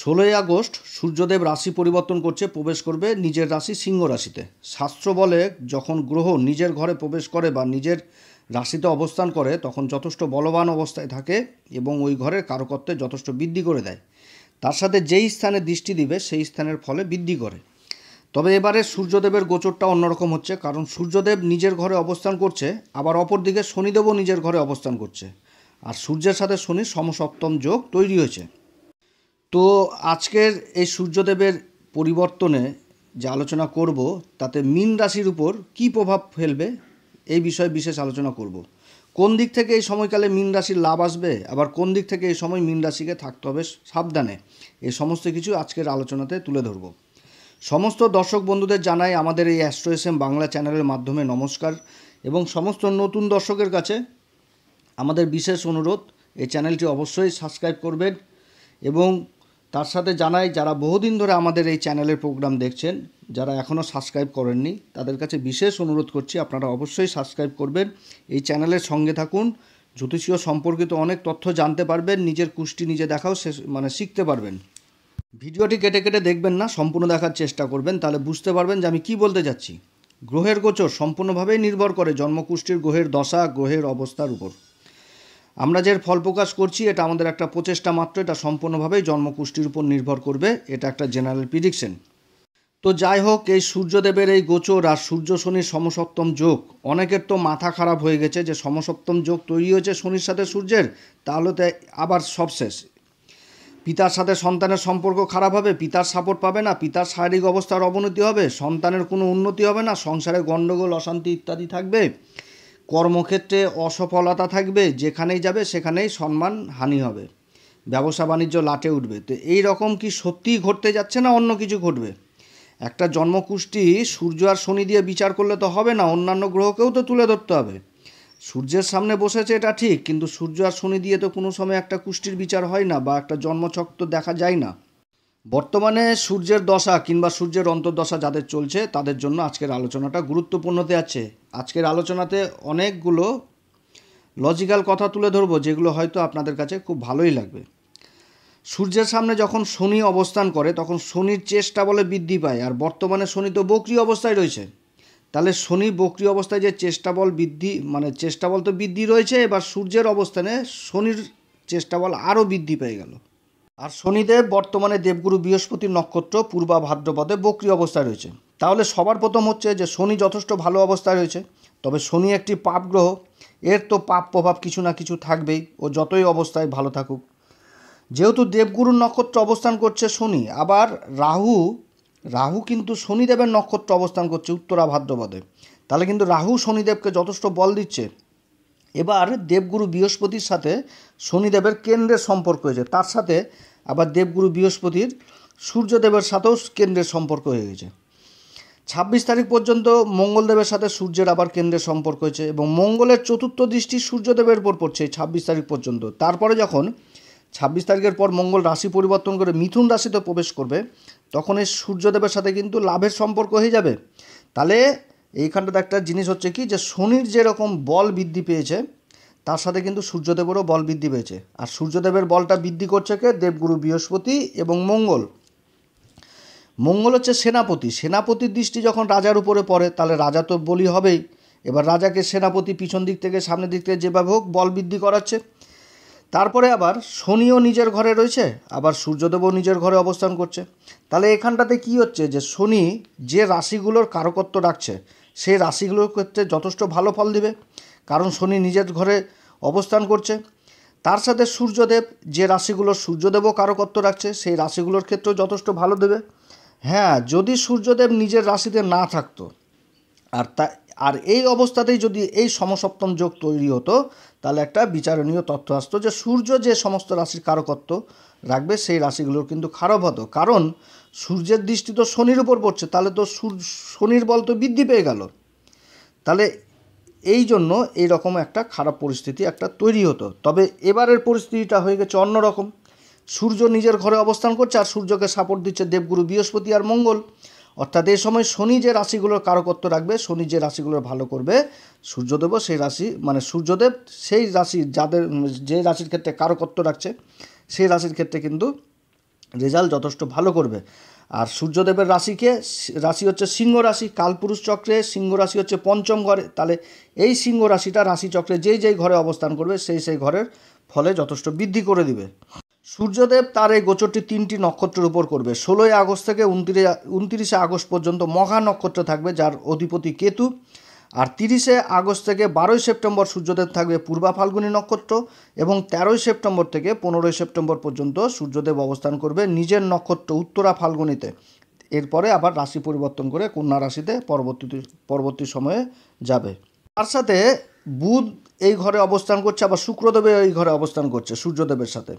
16ই August সূর্যদেব রাশি পরিবর্তন করছে, প্রবেশ করবে নিজের রাশি সিংহ রাশিতে। শাস্ত্র বলে যখন গ্রহ নিজের ঘরে প্রবেশ করে বা নিজের রাশিতে অবস্থান করে তখন যথেষ্ট বলবান অবস্থায় থাকে এবং ওই ঘরের কারকত্বে যথেষ্ট বৃদ্ধি করে দেয়। তার সাথে যেই স্থানে দৃষ্টি দিবে সেই স্থানের ফলে বৃদ্ধি করে। তবে এবারে সূর্যদেবের গোচরটা অন্যরকম হচ্ছে, কারণ সূর্যদেব নিজের ঘরে অবস্থান করছে, আবার অপরদিকে শনিদেবও নিজের ঘরে অবস্থান করছে, আর সূর্যের সাথে শনির সমসপ্তম যোগ তৈরি হয়েছে। তো আজকের এই সূর্যদেবের পরিবর্তনে যে আলোচনা করব তাতে মীন রাশির উপর কী প্রভাব ফেলবে এই বিষয়ে বিশেষ আলোচনা করব। কোন দিক থেকে এই সময়কালে মীন রাশির লাভ আসবে, আবার কোন দিক থেকে এই সময় মীন রাশিকে থাকতে হবে সাবধানে, এই সমস্ত কিছু আজকের আলোচনাতে তুলে ধরব। সমস্ত দর্শক বন্ধুদের জানাই আমাদের এই অ্যাস্ট্রো এস এম বাংলা চ্যানেলের মাধ্যমে নমস্কার, এবং সমস্ত নতুন দর্শকের কাছে আমাদের বিশেষ অনুরোধ, এই চ্যানেলটি অবশ্যই সাবস্ক্রাইব করবেন। এবং তার সাথে জানাই যারা বহুদিন ধরে আমাদের এই চ্যানেলের প্রোগ্রাম দেখছেন, যারা এখনও সাবস্ক্রাইব করেননি তাদের কাছে বিশেষ অনুরোধ করছি আপনারা অবশ্যই সাবস্ক্রাইব করবেন, এই চ্যানেলের সঙ্গে থাকুন। জ্যোতিষীয় সম্পর্কিত অনেক তথ্য জানতে পারবেন, নিজের কুষ্টি নিজে দেখাও শিখতে পারবেন। ভিডিওটি কেটে কেটে দেখবেন না, সম্পূর্ণ দেখার চেষ্টা করবেন, তাহলে বুঝতে পারবেন যে আমি কী বলতে যাচ্ছি। গ্রহের গোচর সম্পূর্ণভাবেই নির্ভর করে জন্মকুষ্ঠির গ্রহের দশা, গ্রহের অবস্থার উপর। আমরা যে ফল প্রকাশ করছি এটা আমাদের একটা প্রচেষ্টা মাত্র, এটা সম্পূর্ণভাবেই জন্মকুষ্ঠির উপর নির্ভর করবে, এটা একটা জেনারেল প্রিডিকশন। তো যাই হোক, এই সূর্যদেবের এই গোচর আর সূর্য শনির সমসপ্তম যোগ, অনেকের তো মাথা খারাপ হয়ে গেছে যে সমসপ্তম যোগ তৈরি হয়েছে শনির সাথে সূর্যের, তাহলে তো আবার সব শেষ। পিতার সাথে সন্তানের সম্পর্ক খারাপ হবে, পিতার সাপোর্ট পাবে না, পিতার শারীরিক অবস্থার অবনতি হবে, সন্তানের কোনো উন্নতি হবে না, সংসারে গণ্ডগোল অশান্তি ইত্যাদি থাকবে, কর্মক্ষেত্রে অসফলতা থাকবে, যেখানেই যাবে সেখানেই সম্মান হানি হবে, ব্যবসা বাণিজ্য লাটে উঠবে। তো এই রকম কি সত্যিই ঘটতে যাচ্ছে না অন্য কিছু ঘটবে? একটা জন্মকুষ্টি সূর্য আর শনি দিয়ে বিচার করলে তো হবে না, অন্যান্য গ্রহকেও তো তুলে ধরতে হবে। সূর্যের সামনে বসেছে এটা ঠিক, কিন্তু সূর্য আর শনি দিয়ে তো কোনো সময় একটা কুষ্টির বিচার হয় না বা একটা জন্মছক তো দেখা যায় না। বর্তমানে সূর্যের দশা কিংবা সূর্যের অন্তর্দশা যাদের চলছে তাদের জন্য আজকের আলোচনাটা গুরুত্বপূর্ণ হতে যাচ্ছে। আজকের আলোচনাতে অনেকগুলো লজিক্যাল কথা তুলে ধরবো যেগুলো হয়তো আপনাদের কাছে খুব ভালোই লাগবে। সূর্যের সামনে যখন শনি অবস্থান করে তখন শনির চেষ্টা বলে বৃদ্ধি পায়, আর বর্তমানে শনি তো বক্রী অবস্থায় রয়েছে। তাহলে শনি বক্রী অবস্থায় যে চেষ্টা বল বৃদ্ধি, মানে চেষ্টা বল তো বৃদ্ধি রয়েছে, এবার সূর্যের অবস্থানে শনির চেষ্টা বল আরও বৃদ্ধি পেয়ে গেল। আর শনিদেব বর্তমানে দেবগুরু বৃহস্পতির নক্ষত্র পূর্বা ভাদ্রপদে বক্রী অবস্থায় রয়েছে। তাহলে সবার প্রথম হচ্ছে যে শনি যথেষ্ট ভালো অবস্থায় রয়েছে, তবে শনি একটি পাপ গ্রহ, এর তো পাপ প্রভাব কিছু না কিছু থাকবেই, ও যতই অবস্থায় ভালো থাকুক। যেহেতু দেবগুরুর নক্ষত্র অবস্থান করছে শনি, আবার রাহু কিন্তু শনিদেবের নক্ষত্র অবস্থান করছে উত্তরা ভাদ্রপদে, তাহলে কিন্তু রাহু শনিদেবকে যথেষ্ট বল দিচ্ছে। এবার দেবগুরু বৃহস্পতির সাথে শনিদেবের কেন্দ্রের সম্পর্ক হয়েছে, তার সাথে আবার দেবগুরু বৃহস্পতির সূর্যদেবের সাথেও কেন্দ্রের সম্পর্ক হয়ে গেছে। 26 তারিখ পর্যন্ত মঙ্গলদেবের সাথে সূর্যের আবার কেন্দ্রের সম্পর্ক হয়েছে, এবং মঙ্গলের চতুর্থ দৃষ্টি সূর্যদেবের উপর পড়ছে 26 তারিখ পর্যন্ত। তারপরে যখন 26 তারিখের পর মঙ্গল রাশি পরিবর্তন করে মিথুন রাশিতে প্রবেশ করবে তখন এই সূর্যদেবের সাথে কিন্তু লাভের সম্পর্ক হয়ে যাবে। তাহলে এইখানটাতে একটা জিনিস হচ্ছে কি, যে শনির যেরকম বল বৃদ্ধি পেয়েছে তার সাথে কিন্তু সূর্যদেবেরও বল বৃদ্ধি পেয়েছে, আর সূর্যদেবের বলটা বৃদ্ধি করছে কে? দেবগুরু বৃহস্পতি এবং মঙ্গল। মঙ্গল হচ্ছে সেনাপতি, সেনাপতির দৃষ্টি যখন রাজার উপরে পড়ে তাহলে রাজা তো বলি হবেই। এবার রাজাকে সেনাপতি পিছন দিক থেকে সামনের দিক থেকে যেভাবে হোক বল বৃদ্ধি করাচ্ছে। তারপরে আবার শনিও নিজের ঘরে রয়েছে, আবার সূর্যদেবও নিজের ঘরে অবস্থান করছে। তাহলে এখানটাতে কি হচ্ছে, যে শনি যে রাশিগুলোর কারকত্ব রাখছে সেই রাশিগুলোর ক্ষেত্রে যথেষ্ট ভালো ফল দিবে, কারণ শনি নিজের ঘরে অবস্থান করছে। তার সাথে সূর্যদেব যে রাশিগুলোর সূর্যদেবও কারকত্ব রাখছে সেই রাশিগুলোর ক্ষেত্রেও যথেষ্ট ভালো দেবে। হ্যাঁ, যদি সূর্যদেব নিজের রাশিতে না থাকতো, আর এই অবস্থাতেই যদি এই সমসপ্তম যোগ তৈরি হতো তাহলে একটা বিচারণীয় তথ্য আসতো যে সূর্য যে সমস্ত রাশির কারকত্ব রাখবে সেই রাশিগুলোর কিন্তু খারাপ হতো, কারণ সূর্যের দৃষ্টি তো শনির উপর পড়ছে, তাহলে তো শনির বল তো বৃদ্ধি পেয়ে গেল। তাহলে এই জন্য এইরকম একটা খারাপ পরিস্থিতি একটা তৈরি হতো। তবে এবারের পরিস্থিতিটা হয়ে গেছে অন্যরকম। সূর্য নিজের ঘরে অবস্থান করছে আর সূর্যকে সাপোর্ট দিচ্ছে দেবগুরু বৃহস্পতি আর মঙ্গল। অর্থাৎ এই সময় শনি যে রাশিগুলোর কারকত্ব রাখবে, শনি যে রাশিগুলোর ভালো করবে, সূর্যদেবও সেই রাশি, মানে সূর্যদেব সেই রাশি যাদের যে রাশির ক্ষেত্রে কারকত্ব রাখছে সেই রাশির ক্ষেত্রে কিন্তু রেজাল্ট যথেষ্ট ভালো করবে। আর সূর্যদেবের রাশি হচ্ছে সিংহ রাশি, কালপুরুষ চক্রে সিংহ রাশি হচ্ছে পঞ্চম ঘরে। তাহলে এই সিংহ রাশিটা রাশিচক্রে যেই ঘরে অবস্থান করবে সেই ঘরের ফলে যথেষ্ট বৃদ্ধি করে দিবে। সূর্যদেব তার এই গোচরটি 3টি নক্ষত্রের উপর করবে। 16 আগস্ট থেকে 29 আগস্ট পর্যন্ত মঘা নক্ষত্র থাকবে, যার অধিপতি কেতু। আর 30 আগস্ট থেকে 12 সেপ্টেম্বর সূর্যদেব থাকবে পূর্বা ফাল্গুনী নক্ষত্র, এবং 13 সেপ্টেম্বর থেকে 15 সেপ্টেম্বর পর্যন্ত সূর্যদেব অবস্থান করবে নিজের নক্ষত্র উত্তরা ফাল্গুনীতে। এরপরে আবার রাশি পরিবর্তন করে কন্যা রাশিতে পরবর্তী সময়ে যাবে। তার সাথে বুধ এই ঘরে অবস্থান করছে, আবার শুক্রদেব এই ঘরে অবস্থান করছে সূর্যদেবের সাথে।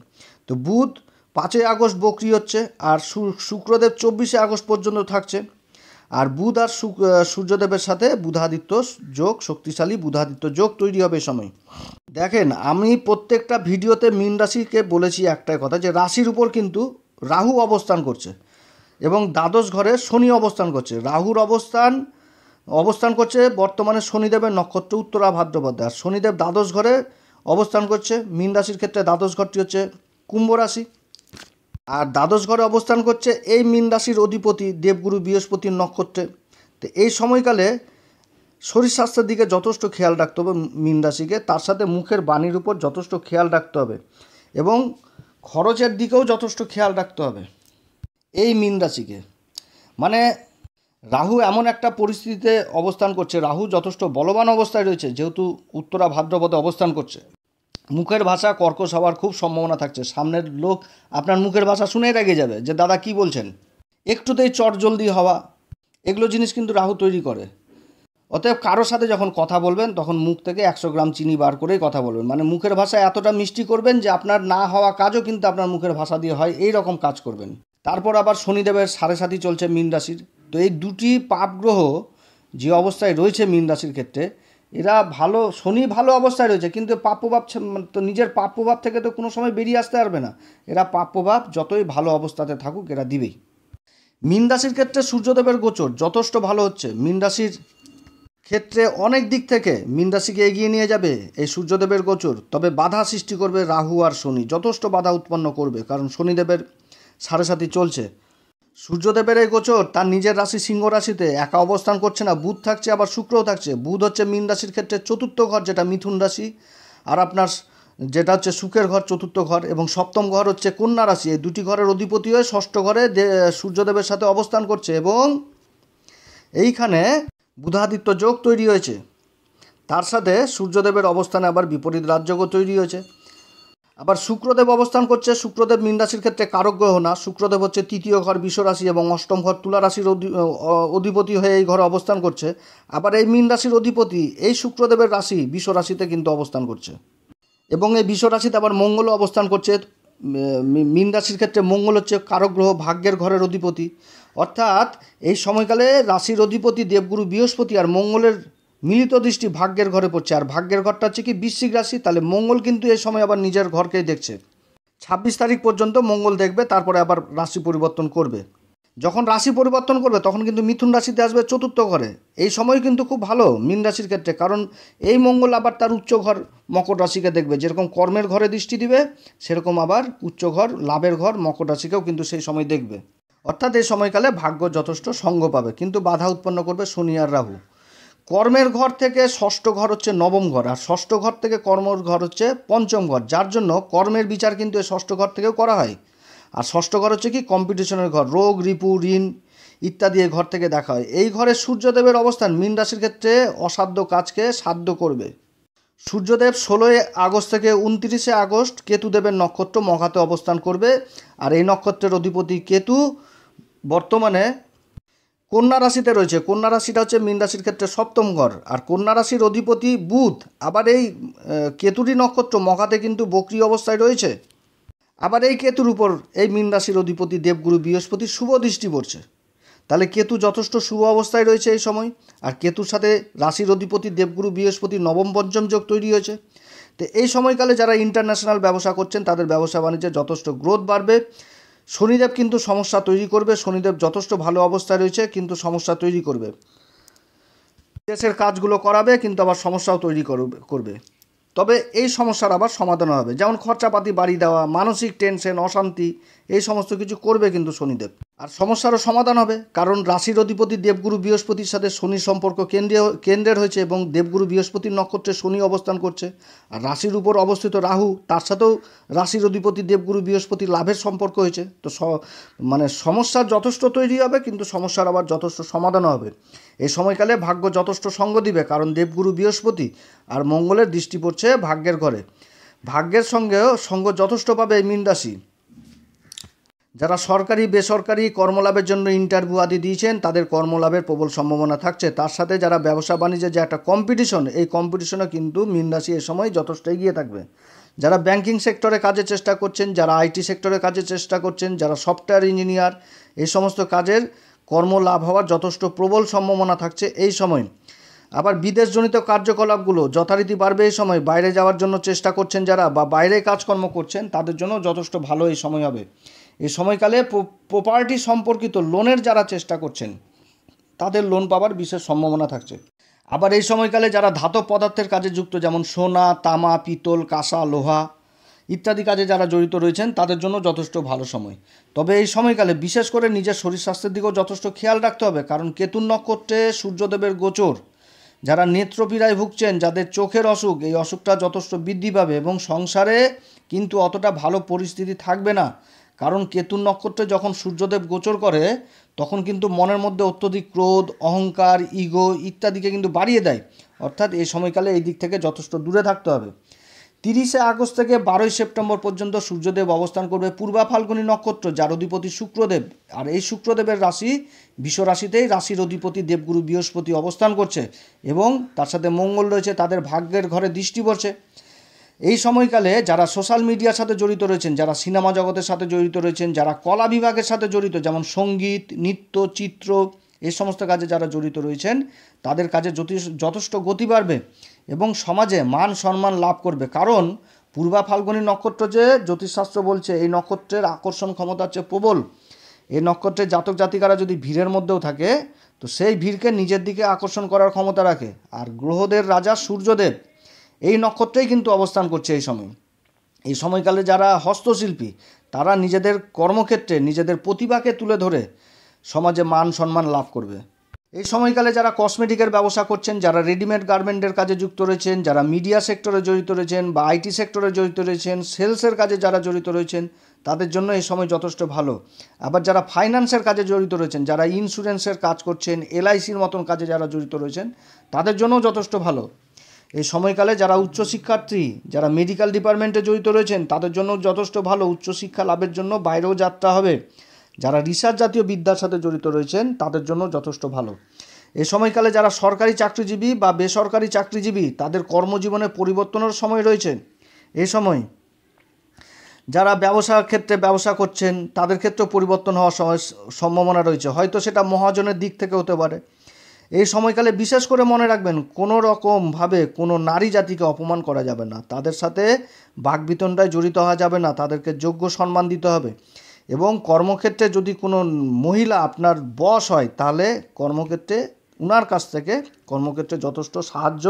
তো বুধ 5 আগস্ট বকরি হচ্ছে, আর শুক্রদেব 24 আগস্ট পর্যন্ত থাকছে। আর বুধ আর সূর্যদেবের সাথে বুধাদিত্য যোগ, শক্তিশালী বুধাদিত্য যোগ তৈরি হবে এই সময়। দেখেন, আমি প্রত্যেকটা ভিডিওতে মীন রাশিকে বলেছি একটাই কথা, যে রাশির উপর কিন্তু রাহু অবস্থান করছে এবং দ্বাদশ ঘরে শনি অবস্থান করছে। রাহুর অবস্থান করছে বর্তমানে শনিদেবের নক্ষত্র উত্তরা ভাদ্রপদ, আর শনিদেব দ্বাদশ ঘরে অবস্থান করছে। মীন রাশির ক্ষেত্রে দ্বাদশ ঘরটি হচ্ছে কুম্ভ রাশি, আর দ্বাদশ ঘরে অবস্থান করছে এই মীন রাশির অধিপতি দেবগুরু বৃহস্পতির নক্ষত্রে। তো এই সময়কালে শরীর স্বাস্থ্যের দিকে যথেষ্ট খেয়াল রাখতে হবে মীন রাশিকে, তার সাথে মুখের বাণীর উপর যথেষ্ট খেয়াল রাখতে হবে, এবং খরচের দিকেও যথেষ্ট খেয়াল রাখতে হবে এই মীন রাশিকে। মানে রাহু এমন একটা পরিস্থিতিতে অবস্থান করছে, রাহু যথেষ্ট বলবান অবস্থায় রয়েছে, যেহেতু উত্তরা ভাদ্রপদে অবস্থান করছে। মুখের ভাষা কর্কশ হওয়ার খুব সম্ভাবনা থাকছে। সামনের লোক আপনার মুখের ভাষা শুনেই রেগে যাবে যে দাদা কি বলছেন, একটুতেই চটজলদি হওয়া, এগুলো জিনিস কিন্তু রাহু তৈরি করে। অতএব কারোর সাথে যখন কথা বলবেন তখন মুখ থেকে 100 গ্রাম চিনি বার করেই কথা বলবেন। মানে মুখের ভাষা এতটা মিষ্টি করবেন যে আপনার না হওয়া কাজও কিন্তু আপনার মুখের ভাষা দিয়ে হয়, এই রকম কাজ করবেন। তারপর আবার শনিদেবের 7.5 চলছে মীন রাশির। তো এই দুটি পাপ গ্রহ যে অবস্থায় রয়েছে মীন রাশির ক্ষেত্রে, এরা ভালো, শনি ভালো অবস্থায় রয়েছে, কিন্তু প্রাপ্যভাব তো নিজের প্রাপ্যভাব থেকে তো কোনো সময় বেরিয়ে আসতে পারবে না। এরা প্রাপ্যভাব যতই ভালো অবস্থাতে থাকুক এরা দিবেই। মীন রাশির ক্ষেত্রে সূর্যদেবের গোচর যথেষ্ট ভালো হচ্ছে। মীন রাশির ক্ষেত্রে অনেক দিক থেকে মীন রাশিকে এগিয়ে নিয়ে যাবে এই সূর্যদেবের গোচর। তবে বাধা সৃষ্টি করবে রাহু আর শনি, যথেষ্ট বাধা উৎপন্ন করবে, কারণ শনিদেবের 7.5 চলছে। সূর্যদেবের এই গোচর তার নিজের রাশি সিংহ রাশিতে একা অবস্থান করছে না, বুধ থাকছে, আবার শুক্রও থাকছে। বুধ হচ্ছে মীন রাশির ক্ষেত্রে 4র্থ ঘর, যেটা মিথুন রাশি, আর আপনার যেটা হচ্ছে সুখের ঘর 4র্থ ঘর, এবং 7ম ঘর হচ্ছে কন্যা রাশি। এই দুটি ঘরের অধিপতি হয়ে 6ষ্ঠ ঘরে সূর্যদেবের সাথে অবস্থান করছে, এবং এইখানে বুধাদিত্য যোগ তৈরি হয়েছে। তার সাথে সূর্যদেবের অবস্থানে আবার বিপরীত রাজযোগও তৈরি হয়েছে। আবার শুক্রদেব অবস্থান করছে। শুক্রদেব মীন রাশির ক্ষেত্রে কারক গ্রহ না, শুক্রদেব হচ্ছে 3য় ঘর বৃষ রাশি এবং 8ম ঘর তুলা রাশির অধিপতি হয়ে এই ঘরে অবস্থান করছে। আবার এই মীন রাশির অধিপতি এই শুক্রদেবের রাশি বৃষ রাশিতে কিন্তু অবস্থান করছে, এবং এই বৃষ রাশিতে আবার মঙ্গলও অবস্থান করছে। মীন রাশির ক্ষেত্রে মঙ্গল হচ্ছে কারক গ্রহ, ভাগ্যের ঘরের অধিপতি। অর্থাৎ এই সময়কালে রাশির অধিপতি দেবগুরু বৃহস্পতি আর মঙ্গলের মিলিত দৃষ্টি ভাগ্যের ঘরে পড়ছে, আর ভাগ্যের ঘরটা হচ্ছে কি বৃশ্চিক রাশি। তাহলে মঙ্গল কিন্তু এই সময় আবার নিজের ঘরকেই দেখছে। 26 তারিখ পর্যন্ত মঙ্গল দেখবে, তারপরে আবার রাশি পরিবর্তন করবে। যখন রাশি পরিবর্তন করবে তখন কিন্তু মিথুন রাশিতে আসবে 4র্থ ঘরে। এই সময় কিন্তু খুব ভালো মীন রাশির ক্ষেত্রে, কারণ এই মঙ্গল আবার তার উচ্চ ঘর মকর রাশিকে দেখবে। যেরকম কর্মের ঘরে দৃষ্টি দিবে, সেরকম আবার উচ্চ ঘর লাভের ঘর মকর রাশিকেও কিন্তু সেই সময় দেখবে। অর্থাৎ এই সময়কালে ভাগ্য যথেষ্ট সঙ্গ পাবে, কিন্তু বাধা উৎপন্ন করবে শনি আর রাহু। কর্মের ঘর থেকে 6ষ্ঠ ঘর হচ্ছে 9ম ঘর, আর 6ষ্ঠ ঘর থেকে কর্মের ঘর হচ্ছে 5ম ঘর, যার জন্য কর্মের বিচার কিন্তু এই 6ষ্ঠ ঘর থেকেও করা হয়। আর 6ষ্ঠ ঘর হচ্ছে কি কম্পিটিশনের ঘর, রোগ রিপু ঋণ ইত্যাদি এই ঘর থেকে দেখা হয়। এই ঘরে সূর্যদেবের অবস্থান মীন রাশির ক্ষেত্রে অসাধ্য কাজকে সাধ্য করবে। সূর্যদেব 16 আগস্ট থেকে 29 আগস্ট কেতুদেবের নক্ষত্র মঘাতে অবস্থান করবে, আর এই নক্ষত্রের অধিপতি কেতু বর্তমানে কন্যা রাশিতে রয়েছে। কন্যা রাশিটা হচ্ছে মীন রাশির ক্ষেত্রে 7ম ঘর, আর কন্যা রাশির অধিপতি বুধ আবার এই কেতুরই নক্ষত্র মঘাতে কিন্তু বক্রী অবস্থায় রয়েছে। আবার এই কেতুর উপর এই মীন রাশির অধিপতি দেবগুরু বৃহস্পতি শুভ দৃষ্টি পড়ছে। তাহলে কেতু যথেষ্ট শুভ অবস্থায় রয়েছে এই সময়, আর কেতুর সাথে রাশির অধিপতি দেবগুরু বৃহস্পতি 9ম পঞ্চম যোগ তৈরি হয়েছে। তো এই সময়কালে যারা ইন্টারন্যাশনাল ব্যবসা করছেন তাদের ব্যবসা বাণিজ্যে যথেষ্ট গ্রোথ বাড়বে। শনিদেব কিন্তু সমস্যা তৈরি করবে, শনিদেব যথেষ্ট ভালো অবস্থায় রয়েছে কিন্তু সমস্যা তৈরি করবে। দেশের কাজগুলো করাবে কিন্তু আবার সমস্যাও তৈরি করবে। তবে এই সমস্যার আবার সমাধান হবে, যেমন খরচাপাতি বাড়িয়ে দেওয়া, মানসিক টেনশন, অশান্তি, এই সমস্ত কিছু করবে কিন্তু শনিদেব। আর সমস্যারও সমাধান হবে, কারণ রাশির অধিপতি দেবগুরু বৃহস্পতির সাথে শনির সম্পর্ক কেন্দ্রের হয়েছে এবং দেবগুরু বৃহস্পতির নক্ষত্রে শনি অবস্থান করছে। আর রাশির উপর অবস্থিত রাহু, তার সাথেও রাশির অধিপতি দেবগুরু বৃহস্পতির লাভের সম্পর্ক হয়েছে। তো সমস্যার যথেষ্ট তৈরি হবে, কিন্তু সমস্যার আবার যথেষ্ট সমাধানও হবে। এই সময়কালে ভাগ্য যথেষ্ট সঙ্গ দিবে, কারণ দেবগুরু বৃহস্পতি আর মঙ্গলের দৃষ্টি পড়ছে ভাগ্যের ঘরে। ভাগ্যের সঙ্গেও সঙ্গ যথেষ্ট পাবে এই মীন রাশি। যারা সরকারি বেসরকারি কর্মলাভের জন্য ইন্টারভিউ আদি দিয়েছেন, তাদের কর্মলাভের প্রবল সম্ভাবনা থাকছে। তার সাথে যারা ব্যবসা বাণিজ্যে যে একটা কম্পিটিশন, এই কম্পিটিশনে কিন্তু মীন রাশি এ সময় যথেষ্ট এগিয়ে থাকবে। যারা ব্যাংকিং সেক্টরে কাজের চেষ্টা করছেন, যারা আইটি সেক্টরে কাজের চেষ্টা করছেন, যারা সফটওয়্যার ইঞ্জিনিয়ার, এই সমস্ত কাজের কর্মলাভ হওয়ার যথেষ্ট প্রবল সম্ভাবনা থাকছে এই সময়। আবার বিদেশজনিত কার্যকলাপগুলো যথারীতি বাড়বে এই সময়। বাইরে যাওয়ার জন্য চেষ্টা করছেন যারা, বা বাইরে কাজকর্ম করছেন, তাদের জন্য যথেষ্ট ভালো এই সময় হবে। এই সময়কালে প্রপার্টি সম্পর্কিত লোনের যারা চেষ্টা করছেন, তাদের লোন পাওয়ার বিশেষ সম্ভাবনা থাকছে। আবার এই সময়কালে যারা ধাতব পদার্থের কাজে যুক্ত, যেমন সোনা, তামা, পিতল, কাঁসা, লোহা ইত্যাদি কাজে যারা জড়িত রয়েছেন, তাদের জন্য যথেষ্ট ভালো সময়। তবে এই সময়কালে বিশেষ করে নিজের শরীর স্বাস্থ্যের দিকেও যথেষ্ট খেয়াল রাখতে হবে, কারণ কেতুর নক্ষত্রে সূর্যদেবের গোচর। যারা নেত্রপীড়ায় ভুগছেন, যাদের চোখের অসুখ, এই অসুখটা যথেষ্ট বৃদ্ধি পাবে এবং সংসারে কিন্তু অতটা ভালো পরিস্থিতি থাকবে না। কারণ কেতুর নক্ষত্রে যখন সূর্যদেব গোচর করে, তখন কিন্তু মনের মধ্যে অত্যধিক ক্রোধ, অহংকার, ইগো ইত্যাদিকে কিন্তু বাড়িয়ে দেয়। অর্থাৎ এই সময়কালে এই দিক থেকে যথেষ্ট দূরে থাকতে হবে। 30শে আগস্ট থেকে 12ই সেপ্টেম্বর পর্যন্ত সূর্যদেব অবস্থান করবে পূর্বা ফাল্গুনী নক্ষত্র, যার অধিপতি শুক্রদেব। আর এই শুক্রদেবের রাশি বিষ রাশিতেই রাশির অধিপতি দেবগুরু বৃহস্পতি অবস্থান করছে এবং তার সাথে মঙ্গল রয়েছে, তাদের ভাগ্যের ঘরে দৃষ্টি পড়ছে। এই সময়কালে যারা সোশ্যাল মিডিয়ার সাথে জড়িত রয়েছেন, যারা সিনেমা জগতের সাথে জড়িত রয়েছেন, যারা কলা বিভাগের সাথে জড়িত, যেমন সঙ্গীত, নৃত্য, চিত্র, এই সমস্ত কাজে যারা জড়িত রয়েছেন, তাদের কাজে যথেষ্ট গতি বাড়বে এবং সমাজে মান সম্মান লাভ করবে। কারণ পূর্বা ফাল্গুনী নক্ষত্র যে জ্যোতিষশাস্ত্র বলছে, এই নক্ষত্রের আকর্ষণ ক্ষমতা হচ্ছে প্রবল। এই নক্ষত্রের জাতক জাতিকারা যদি ভিড়ের মধ্যেও থাকে, তো সেই ভিড়কে নিজের দিকে আকর্ষণ করার ক্ষমতা রাখে। আর গ্রহদের রাজা সূর্যদেব এই নক্ষত্রেই কিন্তু অবস্থান করছে এই সময়। এই সময়কালে যারা হস্তশিল্পী, তারা নিজেদের কর্মক্ষেত্রে নিজেদের প্রতিভাকে তুলে ধরে সমাজে মান সম্মান লাভ করবে। এই সময়কালে যারা কসমেটিকের ব্যবসা করছেন, যারা রেডিমেড গার্মেন্টের কাজে যুক্ত রয়েছেন, যারা মিডিয়া সেক্টরে জড়িত রয়েছেন বা আইটি সেক্টরে জড়িত রয়েছেন, সেলসের কাজে যারা জড়িত রয়েছেন, তাদের জন্য এই সময় যথেষ্ট ভালো। আবার যারা ফাইন্যান্সের কাজে জড়িত রয়েছেন, যারা ইন্স্যুরেন্সের কাজ করছেন, এলআইসির মতন কাজে যারা জড়িত রয়েছেন, তাদের জন্যও যথেষ্ট ভালো। এই সময়কালে যারা উচ্চশিক্ষার্থী, যারা মেডিকেল ডিপার্টমেন্টে জড়িত রয়েছেন, তাদের জন্য যথেষ্ট ভালো। উচ্চশিক্ষা লাভের জন্য বাইরেও যাত্রা হবে। যারা রিসার্চ জাতীয় বিদ্যার সাথে জড়িত রয়েছেন, তাদের জন্য যথেষ্ট ভালো। এই সময়কালে যারা সরকারি চাকরিজীবী বা বেসরকারি চাকরিজীবী, তাদের কর্মজীবনে পরিবর্তনের সময় রয়েছে। এই সময় যারা ব্যবসার ক্ষেত্রে ব্যবসা করছেন, তাদের ক্ষেত্রেও পরিবর্তন হওয়ার সম্ভাবনা রয়েছে। হয়তো সেটা মহাজনের দিক থেকে হতে পারে। এই সময়কালে বিশেষ করে মনে রাখবেন, কোনো রকমভাবে কোনো নারী জাতিকে অপমান করা যাবে না, তাদের সাথে বাকবিতণ্ডায় জড়িত হওয়া যাবে না, তাদেরকে যোগ্য সম্মান দিতে হবে। এবং কর্মক্ষেত্রে যদি কোনো মহিলা আপনার বস হয়, তাহলে কর্মক্ষেত্রে উনার কাছ থেকে কর্মক্ষেত্রে যথেষ্ট সাহায্য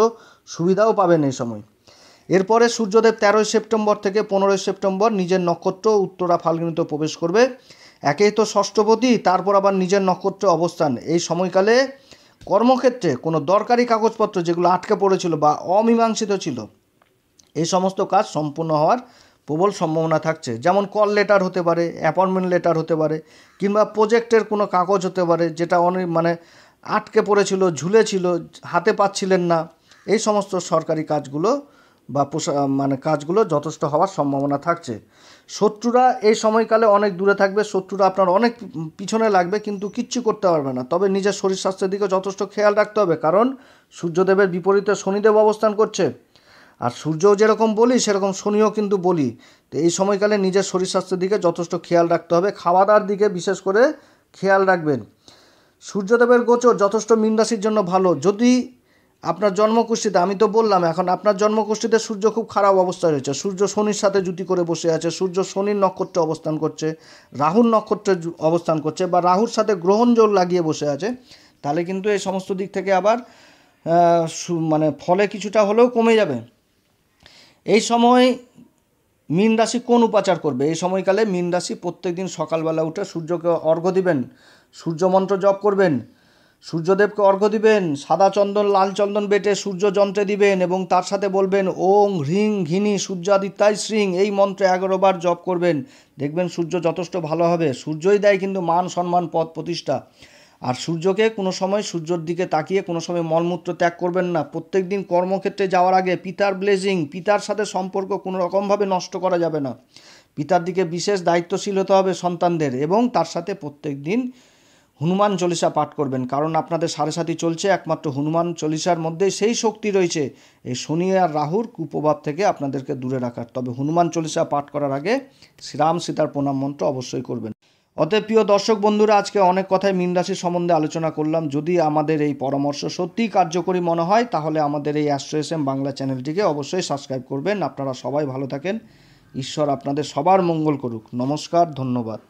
সুবিধাও পাবেন এই সময়। এরপরে সূর্যদেব 13ই সেপ্টেম্বর থেকে 15ই সেপ্টেম্বর নিজের নক্ষত্র উত্তরা ফাল্গুনীতে প্রবেশ করবে। একেই তো ষষ্ঠপতি, তারপর আবার নিজের নক্ষত্রে অবস্থান। এই সময়কালে কর্মক্ষেত্রে কোনো দরকারি কাগজপত্র যেগুলো আটকে পড়েছিল বা অমীমাংসিত ছিল, এই সমস্ত কাজ সম্পূর্ণ হওয়ার প্রবল সম্ভাবনা থাকছে। যেমন কল লেটার হতে পারে, অ্যাপয়েন্টমেন্ট লেটার হতে পারে, কিংবা প্রজেক্টের কোনো কাগজ হতে পারে যেটা অনেক আটকে পড়েছিল, ঝুলেছিল, হাতে পাচ্ছিলেন না। এই সমস্ত সরকারি কাজগুলো বা কাজগুলো যথেষ্ট হওয়ার সম্ভাবনা থাকছে। শত্রুরা এই সময়কালে অনেক দূরে থাকবে। শত্রুরা আপনার অনেক পিছনে লাগবে, কিন্তু কিচ্ছু করতে পারবে না। তবে নিজের শরীর স্বাস্থ্যের দিকে যথেষ্ট খেয়াল রাখতে হবে, কারণ সূর্যদেবের বিপরীতে শনিদেব অবস্থান করছে। আর সূর্যও যেরকম বলি, সেরকম শনিও কিন্তু বলি। তো এই সময়কালে নিজের শরীর স্বাস্থ্যের দিকে যথেষ্ট খেয়াল রাখতে হবে। খাওয়া দাওয়ার দিকে বিশেষ করে খেয়াল রাখবেন। সূর্যদেবের গোচর যথেষ্ট মীন রাশির জন্য ভালো। যদি আপনার জন্মকুষ্ঠিতে, আমি তো বললাম, এখন আপনার জন্মকুষ্ঠিতে সূর্য খুব খারাপ অবস্থায় রয়েছে। সূর্য শনির সাথে জুতি করে বসে আছে, সূর্য শনির নক্ষত্রে অবস্থান করছে, রাহুর নক্ষত্রে অবস্থান করছে, বা রাহুর সাথে গ্রহণ জোর লাগিয়ে বসে আছে, তাহলে কিন্তু এই সমস্ত দিক থেকে আবার ফলে কিছুটা হলেও কমে যাবে। এই সময় মীন রাশি কোন উপাচার করবে? এই সময়কালে মীন রাশি প্রত্যেকদিন সকালবেলা উঠে সূর্যকে অর্ঘ্য দিবেন, সূর্য মন্ত্র জপ করবেন, সূর্যদেবকে অর্ঘ্য দিবেন, সাদা চন্দন লাল চন্দন বেটে সূর্য যন্ত্রে দিবেন এবং তার সাথে বলবেন ওং হ্রিং ঘিনি সূর্যাদিত্যায় শ্রীং, এই মন্ত্রে 11 বার জপ করবেন। দেখবেন সূর্য যথেষ্ট ভালো হবে। সূর্যই দেয় কিন্তু মান সম্মান পদ প্রতিষ্ঠা। আর সূর্যকে কোনো সময় সূর্যর দিকে তাকিয়ে কোনো সময় মলমূত্র ত্যাগ করবেন না। প্রত্যেক দিন কর্মক্ষেত্রে যাওয়ার আগে পিতার ব্লেজিং, পিতার সাথে সম্পর্ক কোনো রকমভাবে নষ্ট করা যাবে না। পিতার দিকে বিশেষ দায়িত্বশীল হতে হবে সন্তানদের, এবং তার সাথে প্রত্যেক দিন হনুমান চল্লিশা পাঠ করবেন, কারণ আপনাদের সাড়ে সাথী চলছে, একমাত্র হনুমান চল্লিশার মধ্যেই সেই শক্তি রয়েছে এই শনি আর রাহুর কুপ্রভাব থেকে আপনাদেরকে দূরে রাখার। তবে হনুমান চল্লিশা পাঠ করার আগে শ্রীরাম সীতার প্রণাম মন্ত্র অবশ্যই করবেন। অতএব প্রিয় দর্শক বন্ধুরা, আজকে অনেক কথাই মীন রাশির সম্বন্ধে আলোচনা করলাম। যদি আমাদের এই পরামর্শ সত্যিই কার্যকরী মনে হয় তাহলে আমাদের এই অ্যাস্ট্রো এসএম বাংলা চ্যানেলটিকে অবশ্যই সাবস্ক্রাইব করবেন। আপনারা সবাই ভালো থাকেন, ঈশ্বর আপনাদের সবার মঙ্গল করুক। নমস্কার, ধন্যবাদ।